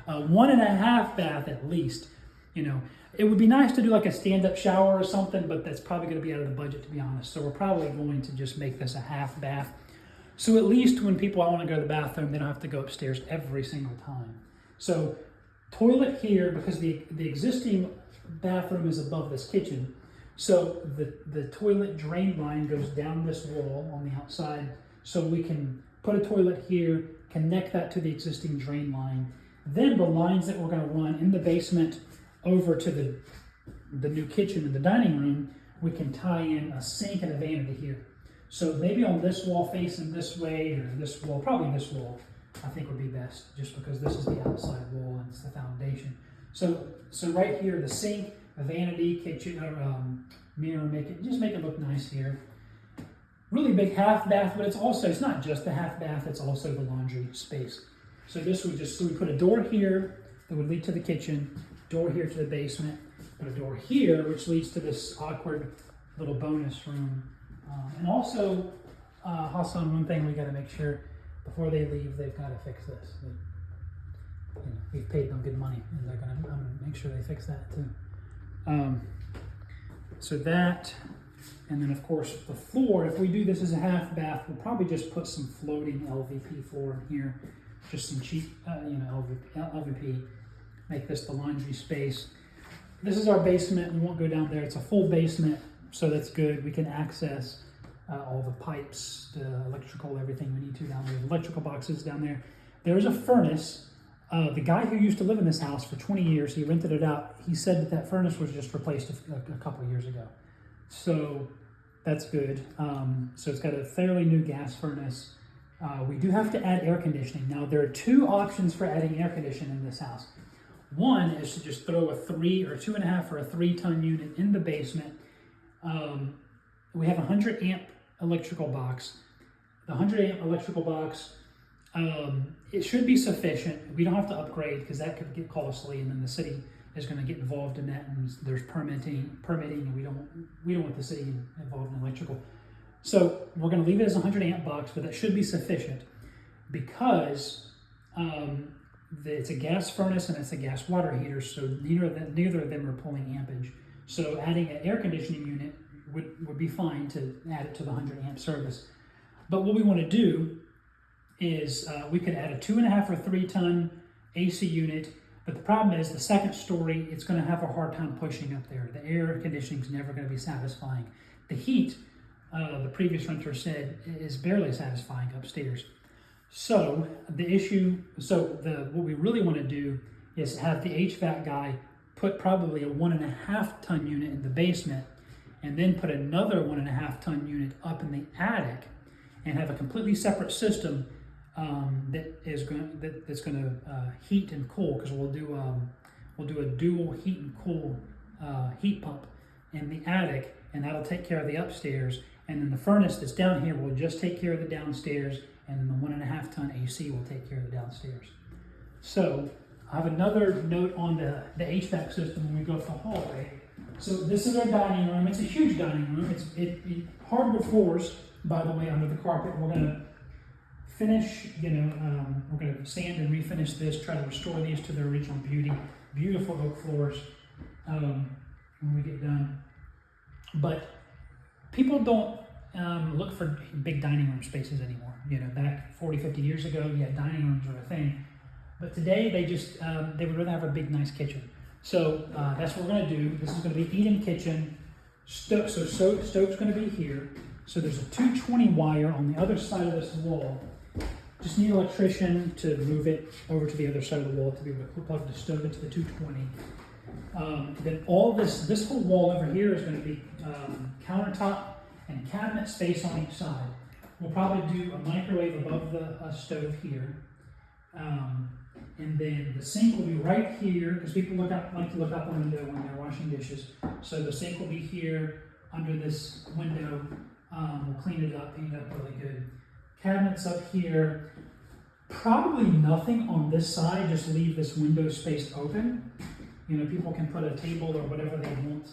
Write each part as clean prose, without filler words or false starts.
1.5 bath at least. You know, it would be nice to do like a stand-up shower or something, but that's probably going to be out of the budget, to be honest. So we're probably going to just make this a half bath. So at least when people want to go to the bathroom, they don't have to go upstairs every single time. So toilet here, because the existing bathroom is above this kitchen. So the toilet drain line goes down this wall on the outside. So we can put a toilet here, connect that to the existing drain line. Then the lines that we're going to run in the basement over to the new kitchen and the dining room, we can tie in a sink and a vanity here. So maybe on this wall facing this way, or this wall, probably this wall, I think would be best, just because this is the outside wall and it's the foundation. So right here, the sink, a vanity, kitchen, or mirror, just make it look nice here. Really big half bath, but it's not just the half bath, it's also the laundry space. So we put a door here that would lead to the kitchen, door here to the basement, put a door here, which leads to this awkward little bonus room. And also, Hassan, one thing we got to make sure before they leave, they've got to fix this. We've paid them good money, and I'm going to make sure they fix that too. So that, and then of course the floor. If we do this as a half bath, we'll probably just put some floating LVP floor in here, just some cheap, LVP. Make this the laundry space. This is our basement. We won't go down there. It's a full basement, so that's good. We can access all the pipes, the electrical, everything we need to down there. The electrical boxes down there. There's a furnace. The guy who used to live in this house for 20 years, he rented it out. He said that furnace was just replaced a couple of years ago. So that's good. So it's got a fairly new gas furnace. We do have to add air conditioning. Now, there are two options for adding air conditioning in this house. One is to just throw a 3 or 2.5 or a 3-ton unit in the basement. We have a 100 amp electrical box. The 100 amp electrical box, it should be sufficient. We don't have to upgrade because that could get costly, and then the city is going to get involved in that, and there's permitting, and we don't want the city involved in electrical. So we're going to leave it as a 100 amp box, but that should be sufficient because it's a gas furnace and it's a gas water heater, so neither of them are pulling ampage. So adding an air conditioning unit would be fine to add it to the 100 amp service. But what we want to do is we could add a 2.5 or 3-ton AC unit, but the problem is the second story, it's going to have a hard time pushing up there. The air conditioning is never going to be satisfying. The heat, the previous renter said, is barely satisfying upstairs. So what we really want to do is have the HVAC guy put probably a 1.5-ton unit in the basement, and then put another 1.5-ton unit up in the attic, and have a completely separate system that's going to heat and cool, because we'll do a dual heat and cool heat pump in the attic, and that'll take care of the upstairs. And then the furnace that's down here will just take care of the downstairs, and then the 1.5-ton AC will take care of the downstairs. So I have another note on the HVAC system when we go up the hallway. So this is our dining room. It's a huge dining room. It's hardwood floors, by the way, under the carpet. We're going to finish, we're going to sand and refinish this, try to restore these to their original beauty. Beautiful oak floors when we get done. But people don't look for big dining room spaces anymore. Back 40, 50 years ago, dining rooms were a thing. But today, they would rather have a big, nice kitchen. So that's what we're going to do. This is going to be eat-in kitchen. Stove's going to be here. So there's a 220 wire on the other side of this wall. Just need an electrician to move it over to the other side of the wall to be able to plug the stove into the 220. Then all this whole wall over here is going to be countertop and cabinet space on each side. We'll probably do a microwave above the stove here. And then the sink will be right here, because people like to look out the window when they're washing dishes. So the sink will be here under this window. We'll clean it up, paint it up really good. Cabinets up here. Probably nothing on this side, just leave this window space open. People can put a table or whatever they want.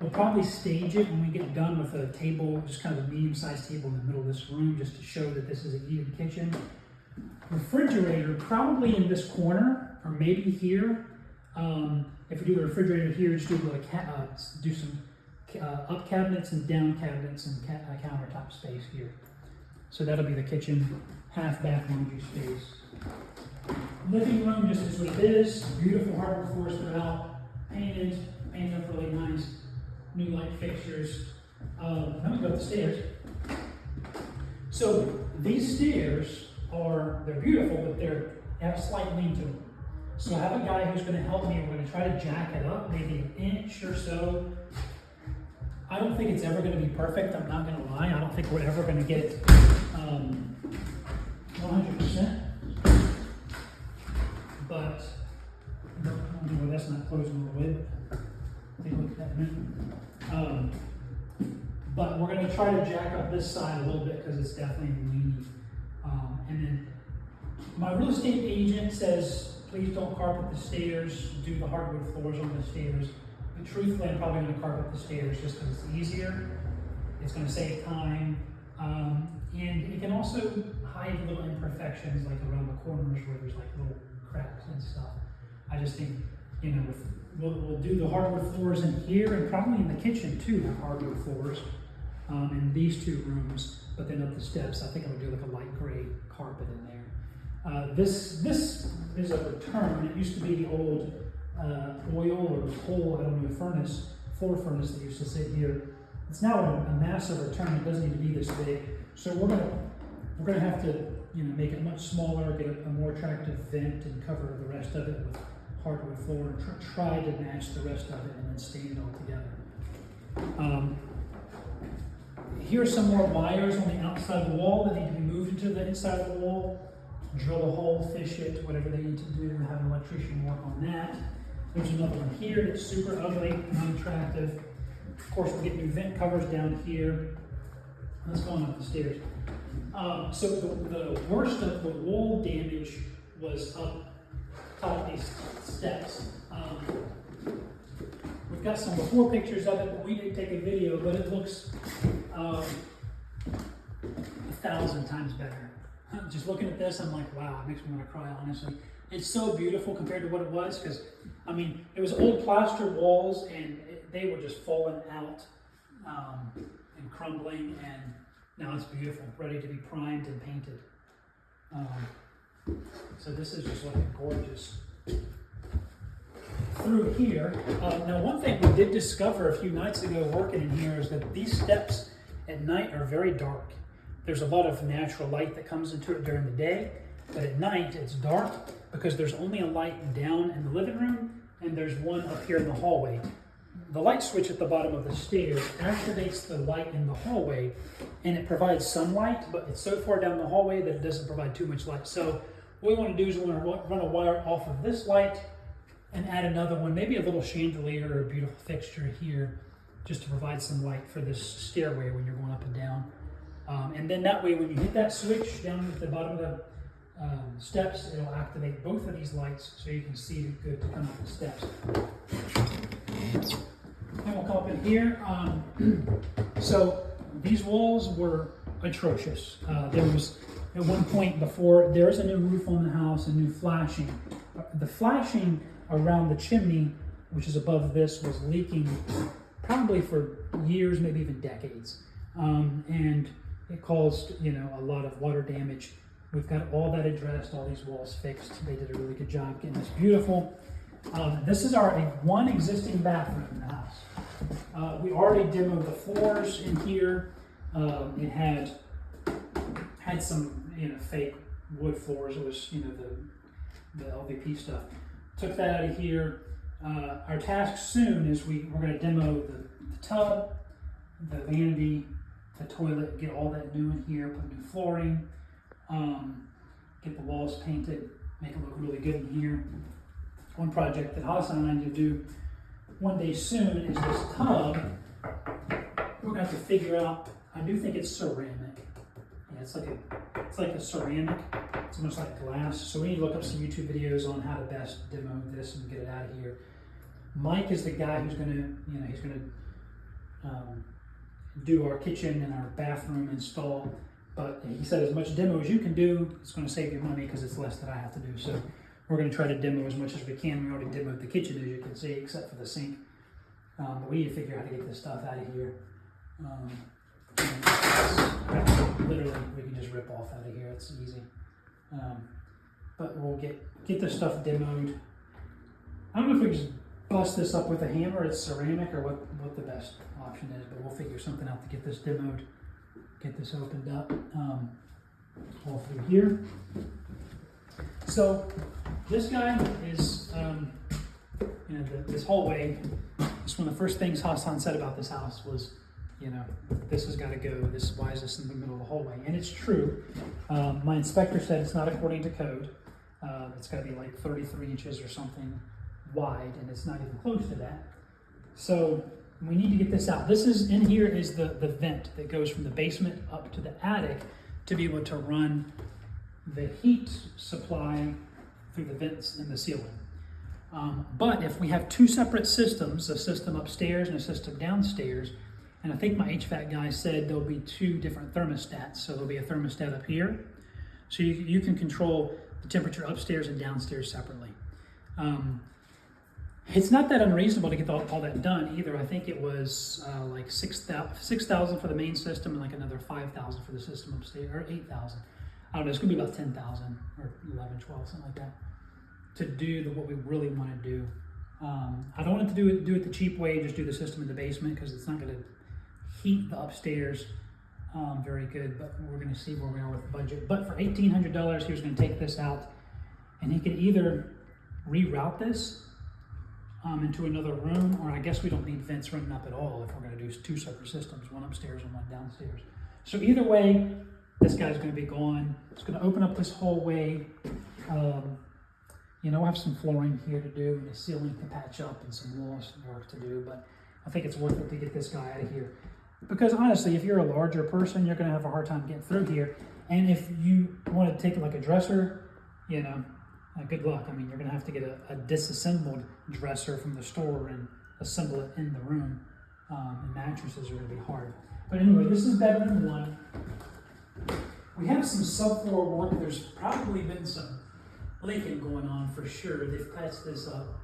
We'll probably stage it when we get done with a table, just kind of a medium-sized table in the middle of this room, just to show that this is a eat-in kitchen. Refrigerator, probably in this corner, or maybe here. If we do the refrigerator here, just do some up cabinets and down cabinets and countertop space here. So that'll be the kitchen, half bath laundry space. Living room just is what it is. Beautiful hardwood floors throughout, painted up really nice. New light fixtures. Now we go up the stairs. So these stairs they're beautiful, but they have a slight lean to them. So I have a guy who's going to help me. We're going to try to jack it up, maybe an inch or so. I don't think it's ever going to be perfect. I'm not going to lie. I don't think we're ever going to get 100%. But well, that's not closing all the way. Take a look at that in a minute. But we're going to try to jack up this side a little bit because it's definitely leaning. And then my real estate agent says, please don't carpet the stairs, do the hardwood floors on the stairs. But truthfully, I'm probably going to carpet the stairs just because it's easier. It's going to save time. And it can also hide little imperfections like around the corners where there's like little cracks and stuff. I just think, we'll do the hardwood floors in here and probably in the kitchen too, the hardwood floors. In these two rooms, but then up the steps, I think I'm gonna do like a light gray carpet in there. This is a return. It used to be the old oil or coal, I don't know, floor furnace that used to sit here. It's now a massive return. It doesn't need to be this big. So we're gonna have to make it much smaller, get a more attractive vent, and cover the rest of it with hardwood floor, and try to match the rest of it, and then stain it all together. Here's some more wires on the outside of the wall that need to be moved into the inside of the wall. Drill a hole, fish it, whatever they need to do, have an electrician work on that. There's another one here that's super ugly and unattractive. Of course, we'll get new vent covers down here. Let's go on up the stairs. So the worst of the wall damage was up top of these steps. We've got some before pictures of it, but we didn't take a video, but it looks 1,000 times better. Just looking at this, I'm like, wow, it makes me want to cry, honestly. It's so beautiful compared to what it was, because, it was old plaster walls, and they were just falling out and crumbling, and now it's beautiful, ready to be primed and painted. So this is just looking gorgeous. Through here, now one thing we did discover a few nights ago working in here is that these steps at night are very dark. There's a lot of natural light that comes into it during the day, but at night it's dark because there's only a light down in the living room and there's one up here in the hallway. The light switch at the bottom of the stairs activates the light in the hallway, and it provides some light, but it's so far down the hallway that it doesn't provide too much light. So what we want to do is we want to run a wire off of this light and add another one, maybe a little chandelier or a beautiful fixture here, just to provide some light for this stairway when you're going up and down. And then that way, when you hit that switch down at the bottom of the steps, it'll activate both of these lights so you can see good to come up the steps. And we'll come up in here. So these walls were atrocious. There was, at one point before, there is a new roof on the house, a new flashing. The flashing around the chimney, which is above this, was leaking probably for years, maybe even decades. And it caused, a lot of water damage. We've got all that addressed, all these walls fixed. They did a really good job getting this beautiful. This is our one existing bathroom in the house. We already demoed the floors in here. It had some, fake wood floors. It was, the LVP stuff. Took that out of here. Our task soon is we're going to demo the tub, the vanity, the toilet, get all that new in here, put new flooring, get the walls painted, make it look really good in here. One project that Hassan and I need to do one day soon is this tub. We're going to have to figure out, I do think it's ceramic. Yeah, it's like a ceramic. It's almost like glass. So we need to look up some YouTube videos on how to best demo this and get it out of here. Mike is the guy who's going to, he's going to do our kitchen and our bathroom install. But he said as much demo as you can do, it's going to save you money because it's less that I have to do. So we're going to try to demo as much as we can. We already demoed the kitchen, as you can see, except for the sink. But we need to figure out how to get this stuff out of here. Literally, we can just rip off out of here. It's easy. But we'll get this stuff demoed. I don't know if we just bust this up with a hammer. It's ceramic, or what the best option is. But we'll figure something out to get this demoed. Get this opened up all through here. So this guy is, this hallway. Just one of the first things Hassan said about this house was, this has got to go. Why is this in the middle of the hallway? And it's true. My inspector said it's not according to code. It's got to be like 33 inches or something wide, and it's not even close to that. So we need to get this out. This is, in here is the vent that goes from the basement up to the attic to be able to run the heat supply through the vents in the ceiling. But if we have two separate systems, a system upstairs and a system downstairs, and I think my HVAC guy said there'll be two different thermostats. So there'll be a thermostat up here. So you can control the temperature upstairs and downstairs separately. It's not that unreasonable to get all that done either. I think it was like $6,000 for the main system and like another $5,000 for the system upstairs, or $8,000. I don't know, it's gonna be about $10,000 or 11, 12, something like that, to do what we really want to do. I don't want to do it the cheap way, just do the system in the basement, because it's not gonna heat the upstairs very good, but we're gonna see where we are with the budget. But for $1,800, he was gonna take this out, and he could either reroute this into another room, or I guess we don't need vents running up at all if we're going to do two separate systems, one upstairs and one downstairs. So either way, this guy's going to be gone. It's going to open up this hallway. We'll have some flooring here to do, and the ceiling to patch up, and some walls work to do, but I think it's worth it to get this guy out of here. Because honestly, if you're a larger person, you're going to have a hard time getting through here. And if you want to take it like a dresser, good luck. I mean, you're going to have to get a disassembled dresser from the store and assemble it in the room. And mattresses are going to be hard. But anyway, this is bedroom one. We have some subfloor work. There's probably been some leaking going on for sure. They've patched this up,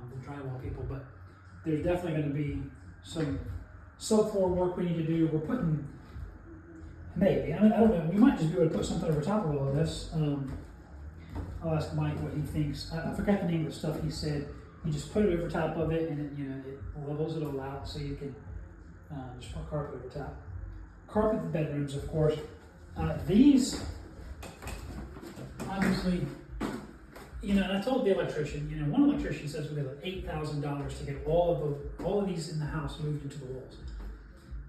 the drywall people, but there's definitely going to be some subfloor work we need to do. We're putting, maybe, I don't know, we might just be able to put something over top of all of this. I'll ask Mike what he thinks. I forgot the name of the stuff he said. You just put it over top of it, and it levels it all out, so you can just put carpet over top. Carpet the bedrooms, of course. These, obviously, and I told the electrician. One electrician says we got like $8,000 to get all of these in the house moved into the walls.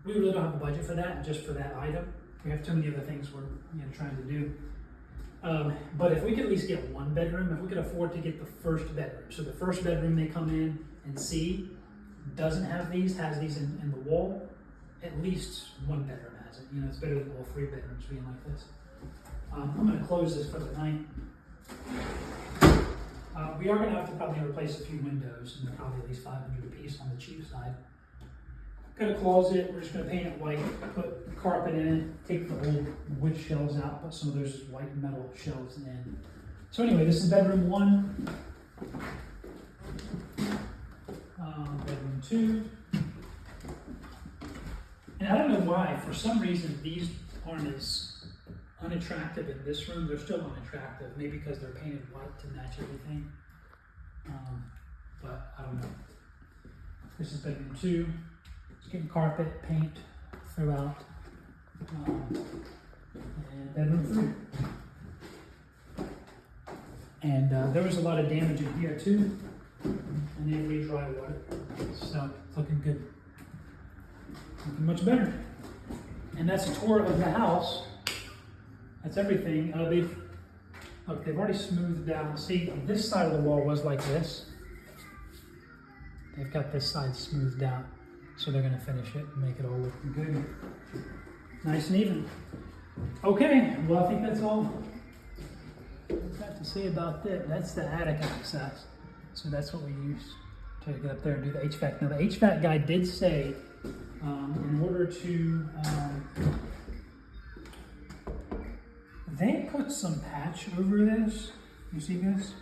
We really don't have a budget for that, just for that item. We have too many other things we're trying to do. But if we could at least get one bedroom, if we could afford to get the first bedroom. So the first bedroom they come in and see doesn't have these, has these in the wall, at least one bedroom has it. It's better than all three bedrooms being like this. I'm going to close this for the night. We are going to have to probably replace a few windows, and probably at least 500 a piece on the cheap side. Got a closet, we're just going to paint it white, put carpet in it, take the old wood shelves out, put some of those white metal shelves in. So anyway, this is bedroom one. Bedroom two. And I don't know why, for some reason, these aren't as unattractive in this room. They're still unattractive, maybe because they're painted white to match everything. But I don't know. This is bedroom two. Getting carpet, paint throughout, and bedroom three. And there was a lot of damage in here too, and they re-dry water, so it's looking good, looking much better. And that's a tour of the house. That's everything. They've already smoothed down. See, this side of the wall was like this. They've got this side smoothed out. So they're going to finish it and make it all look good. Nice and even. Okay, well I think that's all I've got to say about that. That's the attic access. So that's what we use to get up there and do the HVAC. Now the HVAC guy did say in order to They put some patch over this. You see this?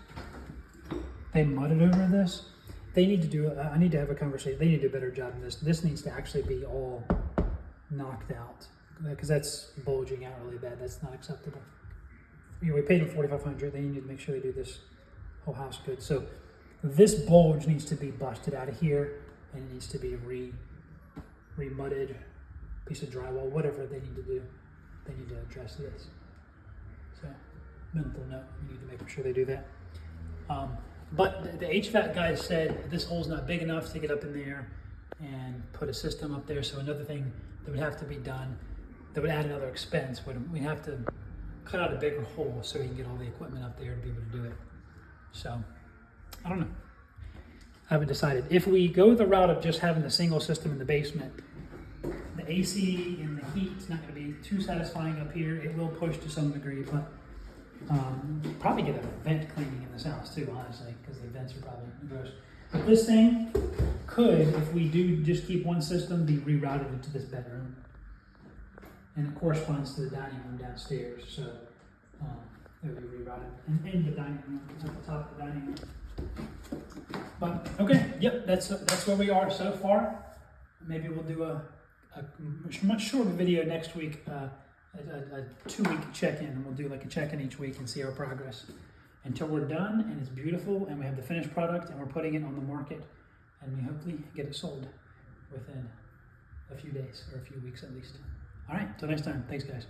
They mudded over this. They need to do, I need to have a conversation. They need to do a better job in this. This needs to actually be all knocked out because that's bulging out really bad. That's not acceptable. You know, we paid them $4,500. They need to make sure they do this whole house good. So this bulge needs to be busted out of here, and it needs to be re-mudded, piece of drywall, whatever they need to do. They need to address this. So mental note, we need to make sure they do that. But the HVAC guys said this hole's not big enough to get up in there and put a system up there. So another thing that would have to be done, that would add another expense, we'd have to cut out a bigger hole so we can get all the equipment up there to be able to do it. So, I don't know. I haven't decided. If we go the route of just having the single system in the basement, the AC and the heat is not going to be too satisfying up here. It will push to some degree, but probably get a vent cleaning in this house too, honestly, because the vents are probably gross. But this thing could, if we do just keep one system, be rerouted into this bedroom. And it corresponds to the dining room downstairs, so it will be rerouted in the dining room. It's at the top of the dining room. But okay, yep, that's where we are so far. Maybe we'll do a much shorter video next week, a 2-week check-in, and we'll do like a check-in each week and see our progress until we're done and it's beautiful and we have the finished product and we're putting it on the market and we hopefully get it sold within a few days or a few weeks at least. All right, till next time. Thanks, guys.